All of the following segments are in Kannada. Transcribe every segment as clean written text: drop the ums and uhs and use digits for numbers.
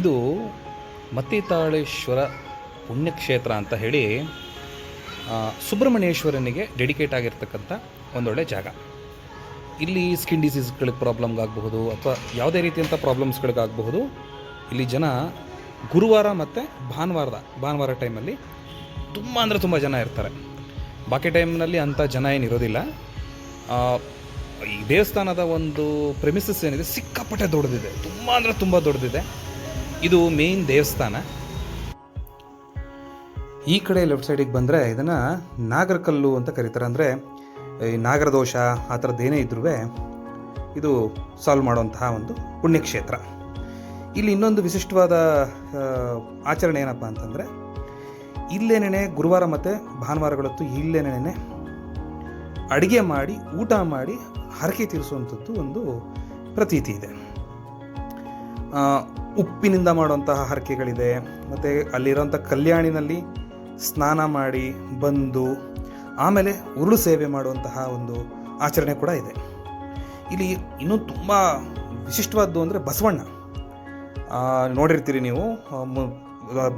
ಇದು ಮತ್ತಿತಾಳೇಶ್ವರ ಪುಣ್ಯಕ್ಷೇತ್ರ ಅಂತ ಹೇಳಿ ಸುಬ್ರಹ್ಮಣ್ಯೇಶ್ವರನಿಗೆ ಡೆಡಿಕೇಟ್ ಆಗಿರ್ತಕ್ಕಂಥ ಒಂದೊಳ್ಳೆ ಜಾಗ. ಇಲ್ಲಿ ಸ್ಕಿನ್ ಡಿಸೀಸ್ಗಳಿಗೆ ಪ್ರಾಬ್ಲಮ್ಗಾಗಬಹುದು ಅಥವಾ ಯಾವುದೇ ರೀತಿಯಂಥ ಪ್ರಾಬ್ಲಮ್ಸ್ಗಳಿಗಾಗಬಹುದು. ಇಲ್ಲಿ ಜನ ಗುರುವಾರ ಮತ್ತು ಭಾನುವಾರ ಟೈಮಲ್ಲಿ ತುಂಬ ಜನ ಇರ್ತಾರೆ. ಬಾಕಿ ಟೈಮ್ನಲ್ಲಿ ಅಂಥ ಜನ ಏನಿರೋದಿಲ್ಲ. ಈ ದೇವಸ್ಥಾನದ ಒಂದು ಪ್ರೆಮಿಸಸ್ ಏನಿದೆ ಸಿಕ್ಕಾಪಟ್ಟೆ ದೊಡ್ಡದಿದೆ, ತುಂಬ ದೊಡ್ಡದಿದೆ. ಇದು ಮೇನ್ ದೇವಸ್ಥಾನ. ಈ ಕಡೆ ಲೆಫ್ಟ್ ಸೈಡಿಗೆ ಬಂದರೆ ಇದನ್ನು ನಾಗರಕಲ್ಲು ಅಂತ ಕರೀತಾರೆ. ಅಂದರೆ ಈ ನಾಗರದೋಷ ಆ ಥರದ್ದು ಏನೇ ಇದ್ರೂ ಇದು ಸಾಲ್ವ್ ಮಾಡುವಂತಹ ಒಂದು ಪುಣ್ಯಕ್ಷೇತ್ರ. ಇಲ್ಲಿ ಇನ್ನೊಂದು ವಿಶಿಷ್ಟವಾದ ಆಚರಣೆ ಏನಪ್ಪ ಅಂತಂದರೆ, ಇಲ್ಲೇನೇ ಗುರುವಾರ ಮತ್ತು ಭಾನುವಾರಗಳತ್ತು ಇಲ್ಲೇನೇ ಅಡುಗೆ ಮಾಡಿ ಊಟ ಮಾಡಿ ಹರಕೆ ತೀರಿಸುವಂಥದ್ದು ಒಂದು ಪ್ರತೀತಿ ಇದೆ. ಉಪ್ಪಿನಿಂದ ಮಾಡುವಂತಹ ಹರಕೆಗಳಿದೆ. ಮತ್ತು ಅಲ್ಲಿರೋಂಥ ಕಲ್ಯಾಣಿನಲ್ಲಿ ಸ್ನಾನ ಮಾಡಿ ಬಂದು ಆಮೇಲೆ ಉರುಳು ಸೇವೆ ಮಾಡುವಂತಹ ಒಂದು ಆಚರಣೆ ಕೂಡ ಇದೆ. ಇಲ್ಲಿ ಇನ್ನೂ ತುಂಬ ವಿಶಿಷ್ಟವಾದ್ದು ಅಂದರೆ ಬಸವಣ್ಣ. ನೋಡಿರ್ತೀರಿ ನೀವು,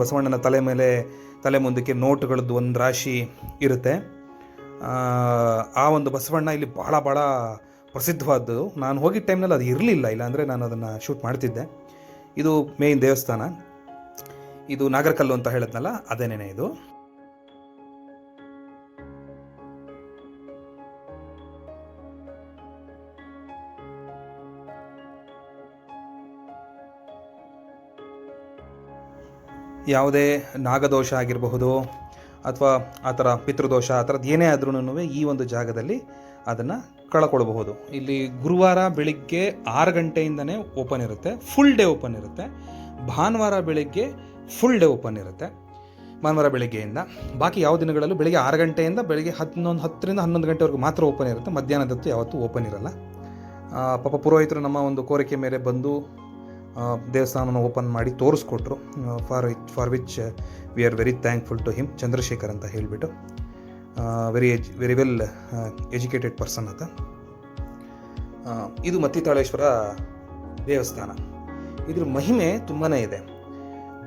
ಬಸವಣ್ಣನ ತಲೆ ಮುಂದಕ್ಕೆ ನೋಟುಗಳದ್ದು ಒಂದು ರಾಶಿ ಇರುತ್ತೆ. ಆ ಒಂದು ಬಸವಣ್ಣ ಇಲ್ಲಿ ಭಾಳ ಪ್ರಸಿದ್ಧವಾದ್ದು. ನಾನು ಹೋಗಿದ್ದ ಟೈಮ್ನಲ್ಲಿ ಅದು ಇರಲಿಲ್ಲ, ಇಲ್ಲಾಂದರೆ ನಾನು ಅದನ್ನು ಶೂಟ್ ಮಾಡ್ತಿದ್ದೆ. ಇದು ಮೇನ್ ದೇವಸ್ಥಾನ. ಇದು ನಾಗರಕಲ್ಲು ಅಂತ ಹೇಳಿದ್ನಲ್ಲ, ಅದೇನೇ ಇದು. ಯಾವುದೇ ನಾಗದೋಷ ಆಗಿರಬಹುದು ಅಥವಾ ಆ ಥರ ಪಿತೃದೋಷ ಆ ಥರದ್ದು ಏನೇ ಆದ್ರೂ ಈ ಒಂದು ಜಾಗದಲ್ಲಿ ಅದನ್ನು ಕಳ್ಕೊಳ್ಬಹುದು. ಇಲ್ಲಿ ಗುರುವಾರ ಬೆಳಿಗ್ಗೆ 6 ಗಂಟೆಯಿಂದನೇ ಓಪನ್ ಇರುತ್ತೆ, ಫುಲ್ ಡೇ ಓಪನ್ ಇರುತ್ತೆ. ಭಾನುವಾರ ಬೆಳಿಗ್ಗೆ ಫುಲ್ ಡೇ ಓಪನ್ ಇರುತ್ತೆ, ಭಾನುವಾರ ಬೆಳಿಗ್ಗೆಯಿಂದ. ಬಾಕಿ ಯಾವ ದಿನಗಳಲ್ಲೂ ಬೆಳಿಗ್ಗೆ 6 ಗಂಟೆಯಿಂದ ಬೆಳಿಗ್ಗೆ 10ರಿಂದ 11 ಗಂಟೆವರೆಗೂ ಮಾತ್ರ ಓಪನ್ ಇರುತ್ತೆ. ಮಧ್ಯಾಹ್ನದತ್ತು ಯಾವತ್ತೂ ಓಪನ್ ಇರಲ್ಲ. ಪಾಪ ಪುರೋಹಿತರು ನಮ್ಮ ಒಂದು ಕೋರಿಕೆ ಮೇಲೆ ಬಂದು ದೇವಸ್ಥಾನವನ್ನು ಓಪನ್ ಮಾಡಿ ತೋರಿಸ್ಕೊಟ್ರು. For which we are very thankful to him. Chandrashekhar ಅಂತ ಹೇಳಿಬಿಟ್ಟು, ವೆರಿ ವೆಲ್ ಎಜುಕೇಟೆಡ್ ಪರ್ಸನ್ ಅಂತ. ಇದು ಮತ್ತಿತಾಳೇಶ್ವರ ದೇವಸ್ಥಾನ. ಇದ್ರ ಮಹಿಮೆ ತುಂಬಾ ಇದೆ.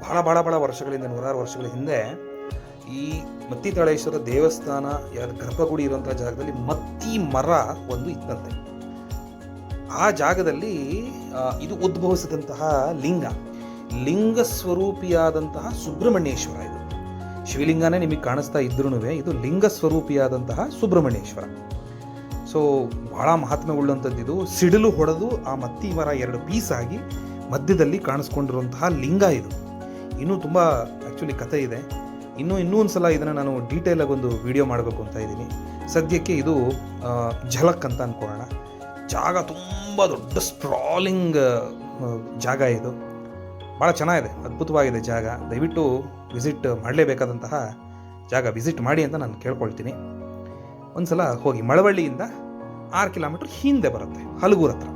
ಭಾಳ ವರ್ಷಗಳಿಂದ, ನೂರಾರು ವರ್ಷಗಳ ಹಿಂದೆ ಈ ಮತ್ತಿತಾಳೇಶ್ವರ ದೇವಸ್ಥಾನ ಗರ್ಭಗುಡಿ ಇರುವಂಥ ಜಾಗದಲ್ಲಿ ಮತ್ತಿ ಮರ ಒಂದು ಇತ್ತಂತೆ. ಆ ಜಾಗದಲ್ಲಿ ಇದು ಉದ್ಭವಿಸಿದಂತಹ ಲಿಂಗ ಸ್ವರೂಪಿಯಾದಂತಹ ಸುಬ್ರಹ್ಮಣ್ಯೇಶ್ವರ. ಇದು ಶಿವಲಿಂಗನೇ ನಿಮಗೆ ಕಾಣಿಸ್ತಾ ಇದ್ರೂ ಇದು ಲಿಂಗ ಸ್ವರೂಪಿಯಾದಂತಹ ಸುಬ್ರಹ್ಮಣ್ಯೇಶ್ವರ. ಸೊ ಭಾಳ ಮಹಾತ್ಮೆ ಉಳ್ಳಂಥದ್ದು. ಇದು ಸಿಡಿಲು ಹೊಡೆದು ಆ ಮತ್ತಿ ಮರ 2 ಪೀಸ್ ಆಗಿ ಮಧ್ಯದಲ್ಲಿ ಕಾಣಿಸ್ಕೊಂಡಿರುವಂತಹ ಲಿಂಗ ಇದು. ಇನ್ನೂ ತುಂಬ ಆ್ಯಕ್ಚುಲಿ ಕಥೆ ಇದೆ. ಇನ್ನೂ ಒಂದು ಸಲ ಇದನ್ನು ನಾನು ಡೀಟೇಲಾಗಿ ಒಂದು ವಿಡಿಯೋ ಮಾಡಬೇಕು ಅಂತ ಇದ್ದೀನಿ. ಸದ್ಯಕ್ಕೆ ಇದು ಝಲಕ್ ಅಂತ ಅಂದ್ಕೊಳ್ಳೋಣ. ಜಾಗ ತುಂಬ ದೊಡ್ಡ ಸ್ಪ್ರಾಲಿಂಗ್ ಜಾಗ ಇದು. ಭಾಳ ಚೆನ್ನಾಗಿದೆ, ಅದ್ಭುತವಾಗಿದೆ ಜಾಗ. ದಯವಿಟ್ಟು ವಿಸಿಟ್ ಮಾಡಲೇಬೇಕಾದಂತಹ ಜಾಗ. ವಿಸಿಟ್ ಮಾಡಿ ಅಂತ ನಾನು ಕೇಳ್ಕೊಳ್ತೀನಿ. ಒಂದು ಸಲ ಹೋಗಿ. ಮಳವಳ್ಳಿಯಿಂದ 6 ಕಿಲೋಮೀಟ್ರ್ ಹಿಂದೆ ಬರುತ್ತೆ, ಹಲಗೂರು ಹತ್ರ.